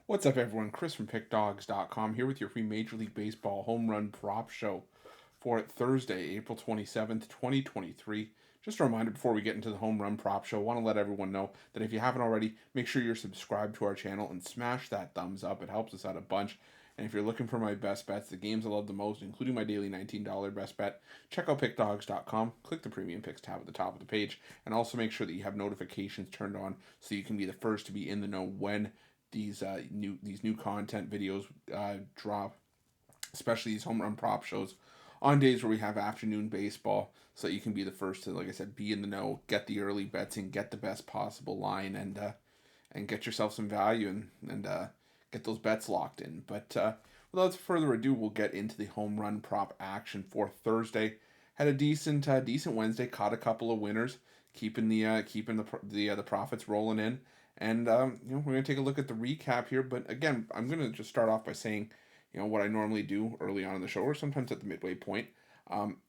What's up, everyone? Chris from Pickdawgz.com here with your free Major League Baseball home run prop show for Thursday, April 27th, 2023. Just a reminder before we get into the home run prop show, I want to let everyone know that if you haven't already, make sure you're subscribed to our channel and smash that thumbs up. It helps us out a bunch. And if you're looking for my best bets, the games I love the most, including my daily $19 best bet, check out pickdawgz.com, click the premium picks tab at the top of the page, and also make sure that you have notifications turned on so you can be the first to be in the know when these new content videos drop, especially these home run prop shows on days where we have afternoon baseball, so that you can be the first to, like I said, be in the know, get the early bets and get the best possible line, and get yourself some value and get those bets locked in. But without further ado, we'll get into the home run prop action for Thursday. Had a decent Wednesday, caught a couple of winners, keeping the profits rolling in. And we're going to take a look at the recap here. But again, I'm going to just start off by saying, what I normally do early on in the show, or sometimes at the midway point.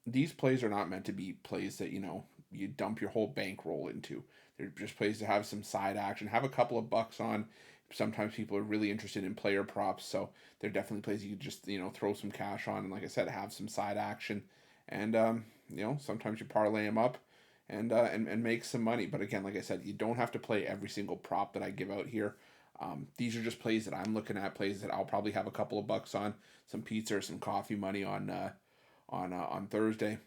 These plays are not meant to be plays that you dump your whole bankroll into. They're just plays to have some side action, have a couple of bucks on. Sometimes people are really interested in player props, so they're definitely plays you could just throw some cash on, and like I said, have some side action, and sometimes you parlay them up and make some money. But again, like I said, you don't have to play every single prop that I give out here. These are just plays that I'm looking at, plays that I'll probably have a couple of bucks on, some pizza or some coffee money on Thursday.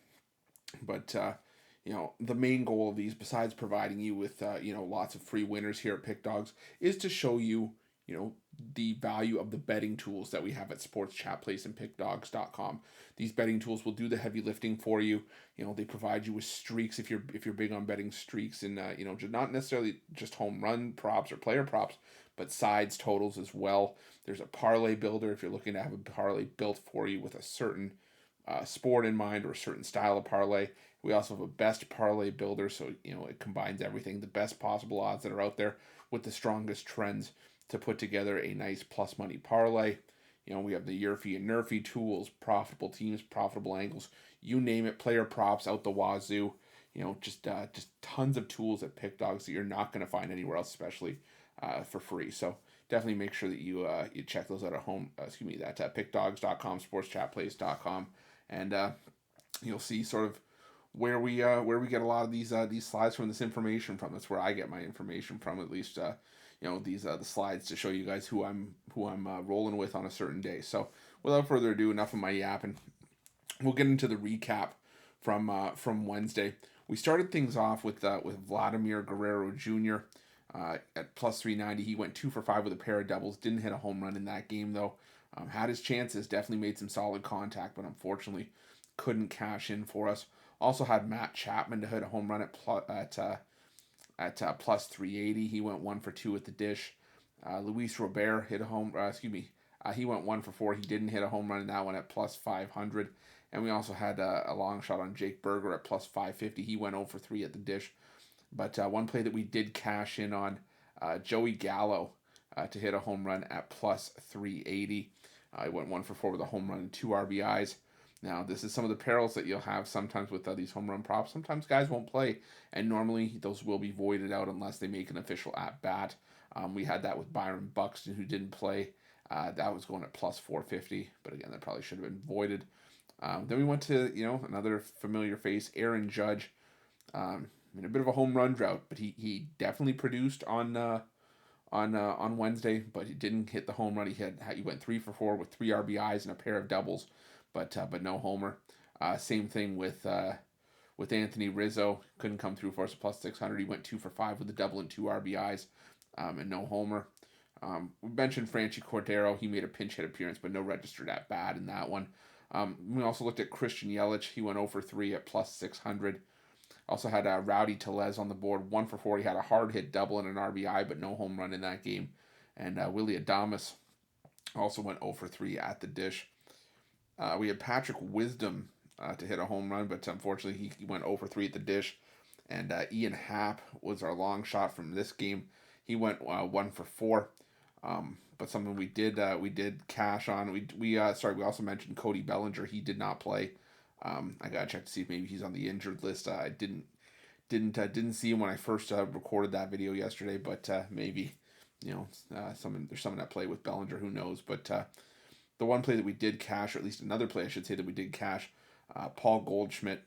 But the main goal of these, besides providing you with lots of free winners here at Pickdawgz, is to show you the value of the betting tools that we have at Sports Chat Place and Pickdawgz.com. These betting tools will do the heavy lifting for you. They provide you with streaks if you're big on betting streaks, and not necessarily just home run props or player props, but sides totals as well. There's a parlay builder if you're looking to have a parlay built for you with a certain sport in mind or a certain style of parlay. We also have a best parlay builder, so it combines everything, the best possible odds that are out there with the strongest trends to put together a nice plus money parlay. We have the Yerfy and Nerfy tools, profitable teams, profitable angles, you name it, player props out the wazoo. Just tons of tools at Pickdawgz that you're not going to find anywhere else, especially for free. So definitely make sure that you check those out at home. That's at pickdawgz.com, sportschatplace.com, and you'll see sort of where we get a lot of these slides from, this information from. That's where I get my information from, at least. These the slides to show you guys who I'm rolling with on a certain day. So without further ado, enough of my yapping. We'll get into the recap from Wednesday. We started things off with Vladimir Guerrero Jr. At plus 390. He went 2 for 5 with a pair of doubles. Didn't hit a home run in that game though. Had his chances, definitely made some solid contact, but unfortunately couldn't cash in for us. Also had Matt Chapman to hit a home run at plus 380. He went 1 for 2 at the dish. Luis Robert hit a home. He went 1 for 4. He didn't hit a home run in that one at plus 500. And we also had a long shot on Jake Berger at plus 550. He went 0 for 3 at the dish. But one play that we did cash in on, Joey Gallo to hit a home run at plus 380. He went 1 for 4 with a home run and 2 RBIs. Now, this is some of the perils that you'll have sometimes with these home run props. Sometimes guys won't play, and normally those will be voided out unless they make an official at bat. We had that with Byron Buxton, who didn't play. That was going at plus 450, but again, that probably should have been voided. Then we went to another familiar face, Aaron Judge, in a bit of a home run drought, but he definitely produced on Wednesday, but he didn't hit the home run. He went 3 for 4 with 3 RBIs and a pair of doubles, but no homer. Same thing with Anthony Rizzo, couldn't come through for us at plus 600. He went 2 for 5 with a double and 2 RBIs, and no homer. We mentioned Franchi Cordero. He made a pinch hit appearance, but no registered at bat in that one. We also looked at Christian Yelich. He went 0 for 3 at plus 600. Also had Rowdy Tellez on the board, 1 for 4. He had a hard hit double and an RBI, but no home run in that game. And Willie Adames also went 0 for 3 at the dish. We had Patrick Wisdom to hit a home run, but unfortunately he went 0 for 3 at the dish. And Ian Happ was our long shot from this game. He went 1 for 4. But something we did cash on. We also mentioned Cody Bellinger. He did not play. I gotta check to see if maybe he's on the injured list. I didn't see him when I first recorded that video yesterday, but maybe There's someone at play with Bellinger, who knows, but the one play that we did cash, or at least another play I should say that we did cash, Paul Goldschmidt,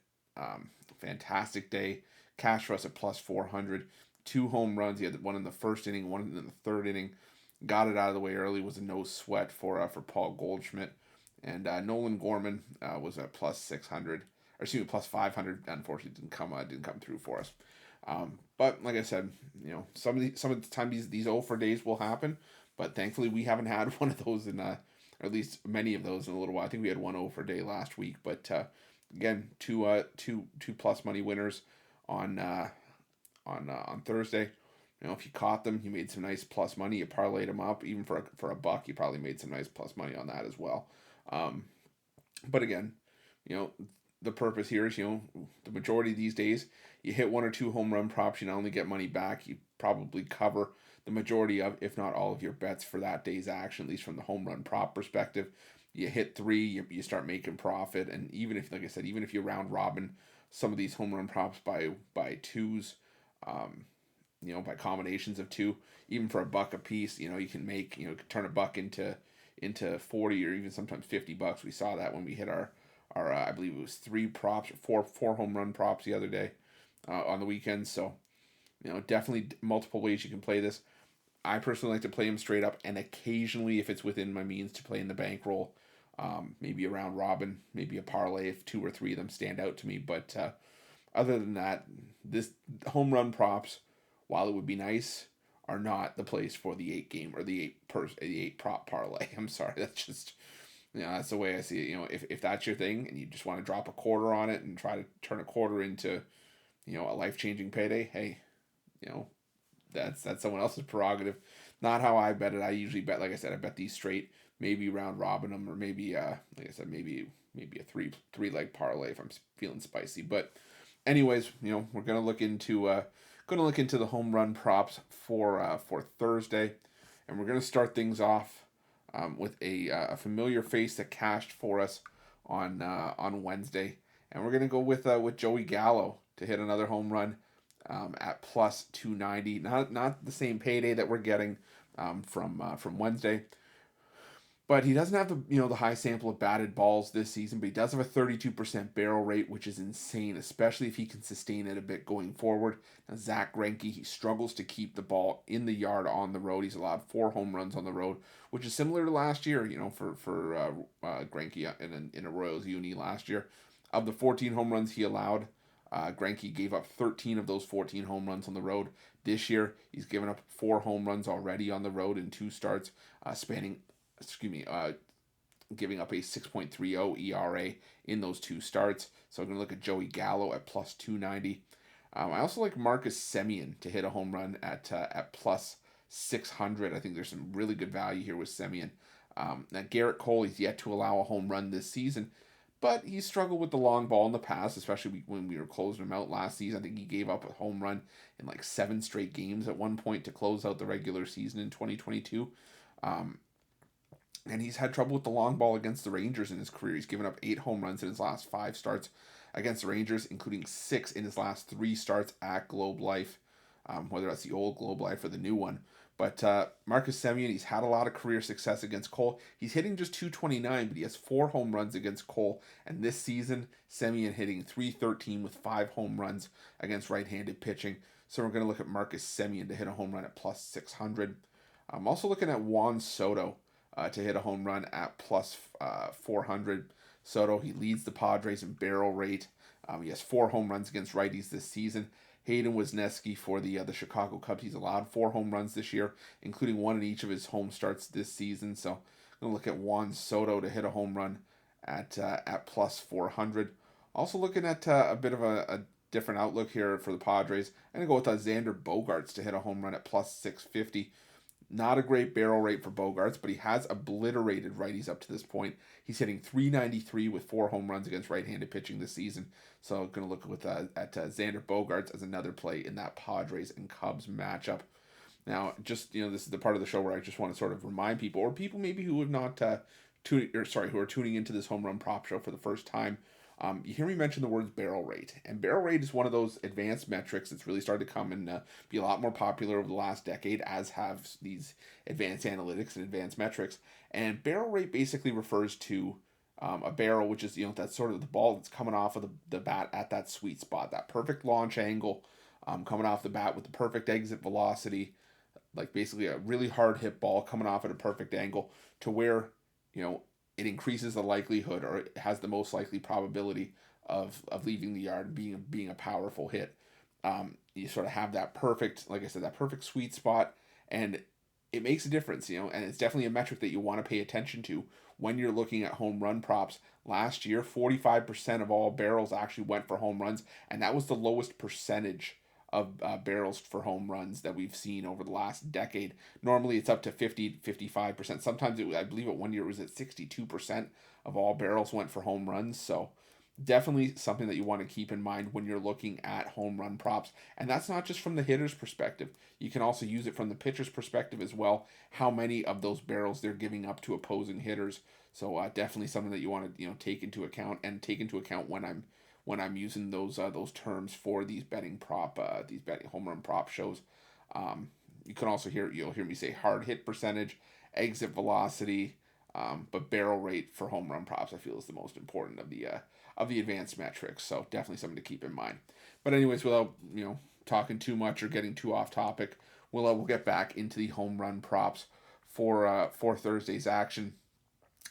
fantastic day, cash for us at plus 400, 2 home runs. He had one in the first inning, one in the third inning, got it out of the way early. Was a no sweat for Paul Goldschmidt, and Nolan Gorman was at plus 600, or excuse me, plus 500. Unfortunately, didn't come through for us. But like I said, some of the time these 0 for days will happen, but thankfully we haven't had one of those or at least many of those in a little while. I think we had 1 0 for day last week, but again, two plus money winners on Thursday. If you caught them, you made some nice plus money. You parlayed them up, even for a buck, you probably made some nice plus money on that as well. But again, the purpose here is, the majority of these days, you hit 1 or 2 home run props, you not only get money back, you probably cover the majority of, if not all of your bets for that day's action, at least from the home run prop perspective. You hit 3, you start making profit, and even if, like I said, even if you round robin some of these home run props by twos, by combinations of 2, even for a buck a piece, you can make, turn a buck into 40 or even sometimes $50. We saw that when we hit our I believe it was 3 props, four home run props the other day on the weekend. So, definitely multiple ways you can play this. I personally like to play them straight up, and occasionally, if it's within my means, to play in the bankroll. Maybe a round robin, maybe a parlay if 2 or 3 of them stand out to me. But other than that, this home run props, while it would be nice, are not the place for the 8 game or the 8 prop parlay. I'm sorry, that's just that's the way I see it. If that's your thing and you just want to drop a quarter on it and try to turn a quarter into a life-changing payday, hey, that's someone else's prerogative. Not how I bet it. I usually bet, like I said, I bet these straight, maybe round robin them, or maybe like I said, maybe a three leg parlay if I'm feeling spicy. But anyways, we're gonna look into the home run props for Thursday, and we're gonna start things off with a familiar face that cashed for us on Wednesday, and we're gonna go with Joey Gallo to hit another home run at plus 290. Not the same payday that we're getting from Wednesday, but he doesn't have the high sample of batted balls this season, but he does have a 32% barrel rate, which is insane, especially if he can sustain it a bit going forward. Now, Zach Greinke, he struggles to keep the ball in the yard on the road. He's allowed 4 home runs on the road, which is similar to last year, for Greinke in a Royals uni last year. Of the 14 home runs he allowed, Greinke gave up 13 of those 14 home runs on the road. This year, he's given up 4 home runs already on the road in 2 starts, giving up a 6.30 ERA in those 2 starts. So I'm going to look at Joey Gallo at plus 290. I also like Marcus Semien to hit a home run at plus 600. I think there's some really good value here with Semien. Now, Garrett Cole, he's yet to allow a home run this season, but he struggled with the long ball in the past, especially when we were closing him out last season. I think he gave up a home run in like 7 straight games at one point to close out the regular season in 2022. And he's had trouble with the long ball against the Rangers in his career. He's given up 8 home runs in his last 5 starts against the Rangers, including 6 in his last 3 starts at Globe Life, whether that's the old Globe Life or the new one. But Marcus Semien, he's had a lot of career success against Cole. He's hitting just 229, but he has 4 home runs against Cole. And this season, Semien hitting 313 with 5 home runs against right-handed pitching. So we're going to look at Marcus Semien to hit a home run at plus 600. I'm also looking at Juan Soto to hit a home run at plus 400. Soto, he leads the Padres in barrel rate. He has 4 home runs against righties this season. Hayden Wesneski for the Chicago Cubs, he's allowed 4 home runs this year, including 1 in each of his home starts this season. So I'm going to look at Juan Soto to hit a home run at plus 400. Also looking at a bit of a different outlook here for the Padres. I'm going to go with Xander Bogaerts to hit a home run at plus 650. Not a great barrel rate for Bogaerts, but he has obliterated righties up to this point. He's hitting 393 with 4 home runs against right-handed pitching this season. So I'm going to look at Xander Bogaerts as another play in that Padres and Cubs matchup. Now, just this is the part of the show where I just want to sort of remind people, or people maybe who have not who are tuning into this home run prop show for the first time. You hear me mention the words barrel rate, and barrel rate is one of those advanced metrics that's really started to come and be a lot more popular over the last decade, as have these advanced analytics and advanced metrics. And barrel rate basically refers to a barrel, which is that's sort of the ball that's coming off of the bat at that sweet spot, that perfect launch angle, coming off the bat with the perfect exit velocity, like basically a really hard hit ball coming off at a perfect angle to where you know it increases the likelihood, or it has the most likely probability of leaving the yard and being a powerful hit. You sort of have that perfect, like I said, that perfect sweet spot, and it makes a difference, and it's definitely a metric that you want to pay attention to when you're looking at home run props. Last year, 45% of all barrels actually went for home runs, and that was the lowest percentage of barrels for home runs that we've seen over the last decade. Normally it's up to 50, 55%. Sometimes I believe at one year it was at 62% of all barrels went for home runs. So definitely something that you want to keep in mind when you're looking at home run props. And that's not just from the hitter's perspective. You can also use it from the pitcher's perspective as well. How many of those barrels they're giving up to opposing hitters. So definitely something that you want to take into account, and take into account when I'm using those terms for these betting home run prop shows. You can also you'll hear me say hard hit percentage, exit velocity, but barrel rate for home run props I feel is the most important of the advanced metrics. So definitely something to keep in mind. But anyways, without talking too much or getting too off topic, we'll get back into the home run props for Thursday's action.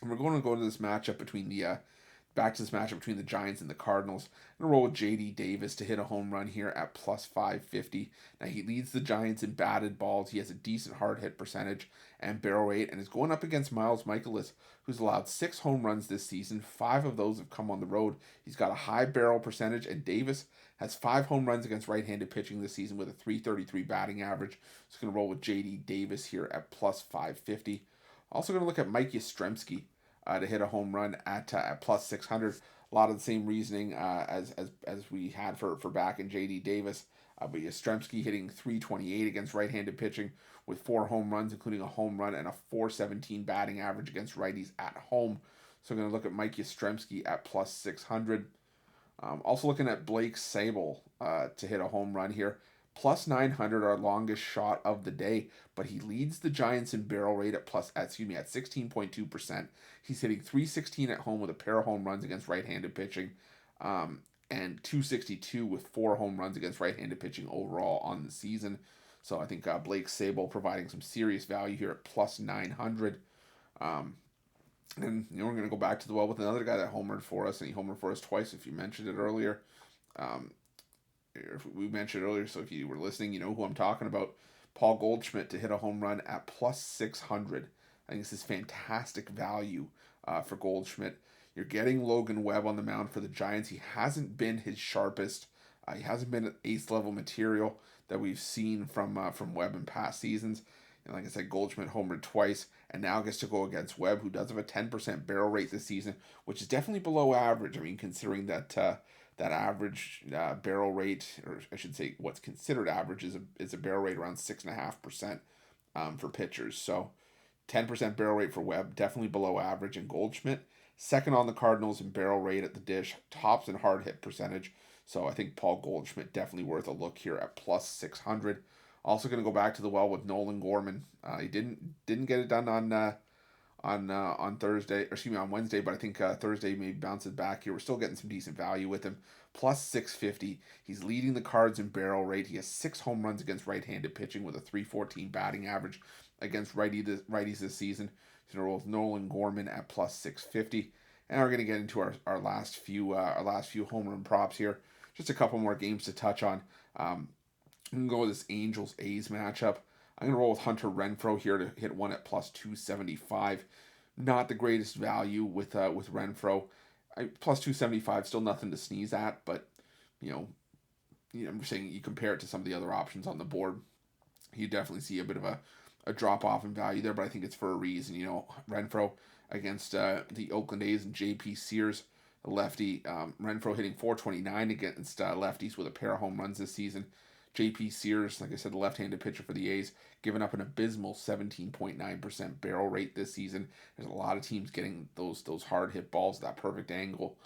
And we're going to go to this matchup between the Giants and the Cardinals. I'm going to roll with J.D. Davis to hit a home run here at plus 550. Now, he leads the Giants in batted balls. He has a decent hard hit percentage and barrel rate, and is going up against Miles Mikolas, who's allowed 6 home runs this season. 5 of those have come on the road. He's got a high barrel percentage, and Davis has 5 home runs against right-handed pitching this season with a 333 batting average. So I'm going to roll with J.D. Davis here at plus 550. Also going to look at Mike Yastrzemski to hit a home run at plus 600. A lot of the same reasoning as we had for back in J.D. Davis. But Yastrzemski hitting 328 against right-handed pitching with 4 home runs, including a home run and a 417 batting average against righties at home. So I'm going to look at Mike Yastrzemski at plus 600. Also looking at Blake Sabol to hit a home run here. Plus 900, our longest shot of the day, but he leads the Giants in barrel rate at 16.2%. He's hitting 316 at home with a pair of home runs against right-handed pitching, and 262 with 4 home runs against right-handed pitching overall on the season. So I think Blake Sabol providing some serious value here at plus 900. And we're going to go back to the well with another guy that homered for us, and he homered for us twice if you mentioned it earlier. If we mentioned earlier, so if you were listening, you know who I'm talking about. Paul Goldschmidt to hit a home run at plus 600. I think this is fantastic value for Goldschmidt. You're getting Logan Webb on the mound for the Giants. He hasn't been his sharpest. He hasn't been ace level material that we've seen from Webb in past seasons. And like I said, Goldschmidt homered twice, and now gets to go against Webb, who does have a 10% barrel rate this season, which is definitely below average. I mean, considering that that average barrel rate, or I should say what's considered average, is a barrel rate around 6.5% for pitchers. So 10% barrel rate for Webb, definitely below average. And Goldschmidt, second on the Cardinals in barrel rate at the dish, tops in hard hit percentage. So I think Paul Goldschmidt definitely worth a look here at plus 600. Also going to go back to the well with Nolan Gorman. He didn't get it done on Thursday, or excuse me, on Wednesday, but I think Thursday maybe bounces back here. We're still getting some decent value with him. Plus 650. He's leading the Cards in barrel rate. He has 6 home runs against right-handed pitching with a 314 batting average against righties this season. So we're with Nolan Gorman at plus 650. And we're going to get into our last few home run props here. Just a couple more games to touch on. I'm going to go with this Angels-A's matchup. I'm going to roll with Hunter Renfroe here to hit one at plus 275. Not the greatest value with Renfroe. Plus 275, still nothing to sneeze at, but I'm just saying you compare it to some of the other options on the board, you definitely see a bit of a drop off in value there, but I think it's for a reason. Renfroe against the Oakland A's and J.P. Sears, a lefty. Renfroe hitting 429 against lefties with a pair of home runs this season. J.P. Sears, like I said, the left-handed pitcher for the A's, giving up an abysmal 17.9% barrel rate this season. There's a lot of teams getting those hard hit balls, that perfect angle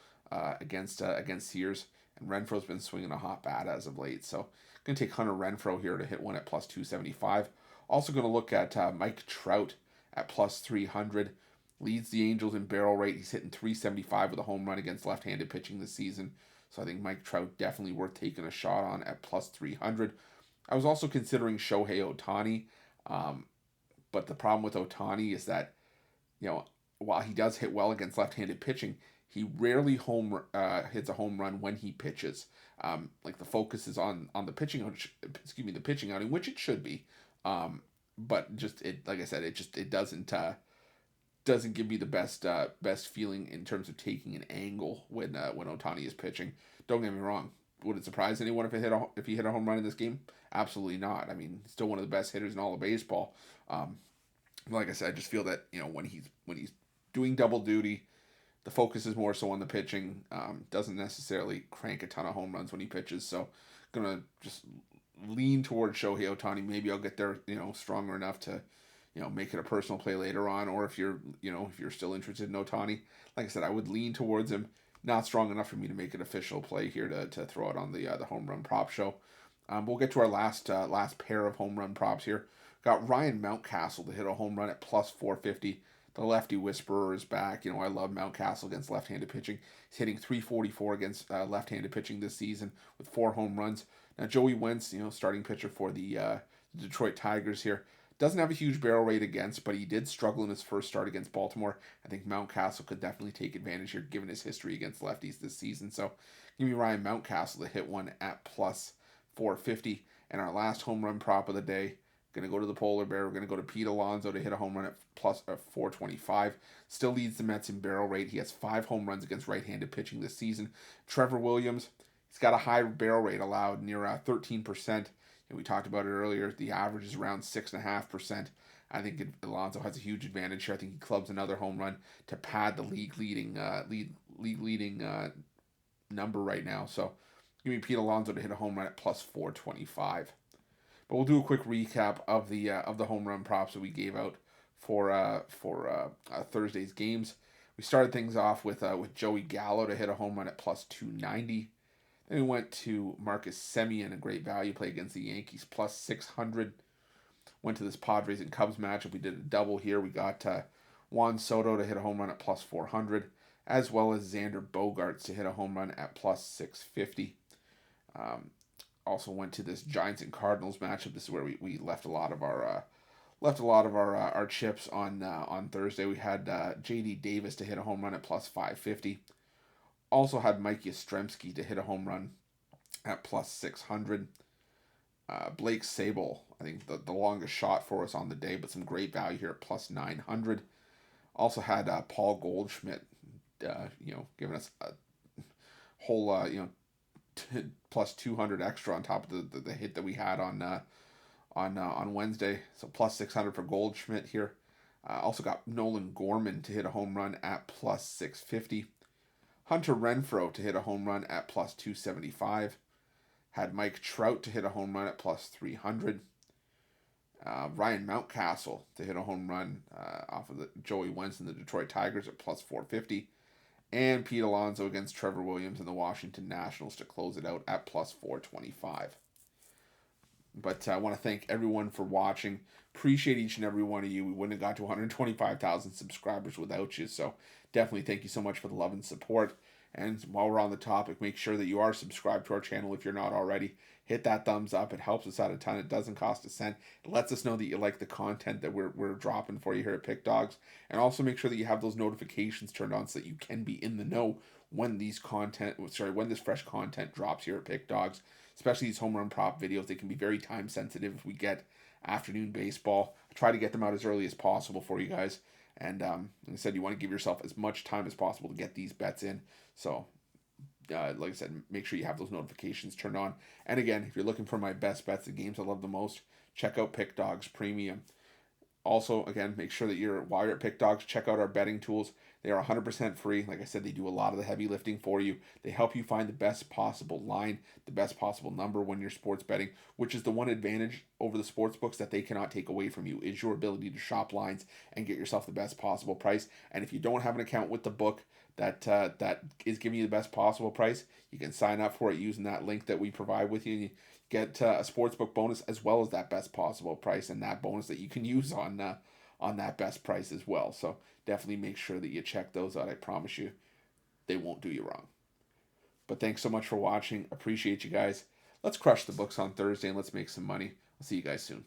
against Sears, and Renfro's been swinging a hot bat as of late. So going to take Hunter Renfroe here to hit one at plus 275. Also going to look at Mike Trout at plus 300. Leads the Angels in barrel rate. He's hitting 375 with a home run against left-handed pitching this season. So I think Mike Trout definitely worth taking a shot on at plus 300. I was also considering Shohei Ohtani, but the problem with Ohtani is that, while he does hit well against left-handed pitching, he rarely hits a home run when he pitches. Like the focus is on the the pitching outing, which it should be. But just like I said, it doesn't give me the best feeling in terms of taking an angle when Ohtani is pitching. Don't get me wrong. Would it surprise anyone if he hit a home run in this game? Absolutely not. I mean, still one of the best hitters in all of baseball. Like I said, I just feel that when he's doing double duty, the focus is more so on the pitching. Doesn't necessarily crank a ton of home runs when he pitches. So, gonna just lean towards Shohei Ohtani. Maybe I'll get there, stronger enough to, make it a personal play later on. Or if you're still interested in Ohtani, like I said, I would lean towards him. Not strong enough for me to make an official play here to throw it on the home run prop show. We'll get to our last pair of home run props here. Got Ryan Mountcastle to hit a home run at plus 450. The lefty whisperer is back. I love Mountcastle against left-handed pitching. He's hitting 344 against left-handed pitching this season with 4 home runs. Now Joey Wentz, starting pitcher for the Detroit Tigers here, doesn't have a huge barrel rate against, but he did struggle in his first start against Baltimore. I think Mountcastle could definitely take advantage here given his history against lefties this season. So give me Ryan Mountcastle to hit one at plus 450. And our last home run prop of the day, going to go to the polar bear. We're going to go to Pete Alonso to hit a home run at plus 425. Still leads the Mets in barrel rate. He has 5 home runs against right-handed pitching this season. Trevor Williams, he's got a high barrel rate allowed, near 13%. And we talked about it earlier. The average is around 6.5%. I think Alonso has a huge advantage here. I think he clubs another home run to pad the league leading number right now. So give me Pete Alonso to hit a home run at plus 425. But we'll do a quick recap of the home run props that we gave out for Thursday's games. We started things off with Joey Gallo to hit a home run at plus 290. Then we went to Marcus Semien, a great value play against the Yankees, plus 600. Went to this Padres and Cubs matchup. We did a double here. We got Juan Soto to hit a home run at plus 400, as well as Xander Bogaerts to hit a home run at plus 650. Also went to this Giants and Cardinals matchup. This is where we left a lot of our chips on Thursday. We had J.D. Davis to hit a home run at plus 550. Also had Mike Yastrzemski to hit a home run at plus 600. Blake Sable, I think the longest shot for us on the day, but some great value here at plus 900. Also had Paul Goldschmidt, giving us a whole, plus 200 extra on top of the hit that we had on Wednesday. So plus 600 for Goldschmidt here. Also got Nolan Gorman to hit a home run at plus 650. Hunter Renfroe to hit a home run at plus 275. Had Mike Trout to hit a home run at plus 300. Ryan Mountcastle to hit a home run off of the Joey Wentz and the Detroit Tigers at plus 450. And Pete Alonso against Trevor Williams and the Washington Nationals to close it out at plus 425. But I want to thank everyone for watching. Appreciate each and every one of you. We wouldn't have got to 125,000 subscribers without you. So definitely thank you so much for the love and support. And while we're on the topic, make sure that you are subscribed to our channel if you're not already. Hit that thumbs up. It helps us out a ton. It doesn't cost a cent. It lets us know that you like the content that we're dropping for you here at Pickdawgz. And also make sure that you have those notifications turned on so that you can be in the know when this fresh content drops here at Pickdawgz. Especially these home run prop videos. They can be very time sensitive if we get afternoon baseball. I try to get them out as early as possible for you guys. And like I said, you want to give yourself as much time as possible to get these bets in. So, like I said, make sure you have those notifications turned on. And again, if you're looking for my best bets, the games I love the most, check out Pickdawgz Premium. Also, again, make sure that while you're at Pickdawgz, check out our betting tools. They are 100% free. Like I said, they do a lot of the heavy lifting for you. They help you find the best possible line, the best possible number when you're sports betting, which is the one advantage over the sports books that they cannot take away from you, is your ability to shop lines and get yourself the best possible price. And if you don't have an account with the book that is giving you the best possible price, you can sign up for it using that link that we provide with you. And you get a sportsbook bonus as well as that best possible price, and that bonus that you can use on that best price as well. So definitely make sure that you check those out. I promise you, they won't do you wrong. But thanks so much for watching. Appreciate you guys. Let's crush the books on Thursday and let's make some money. I'll see you guys soon.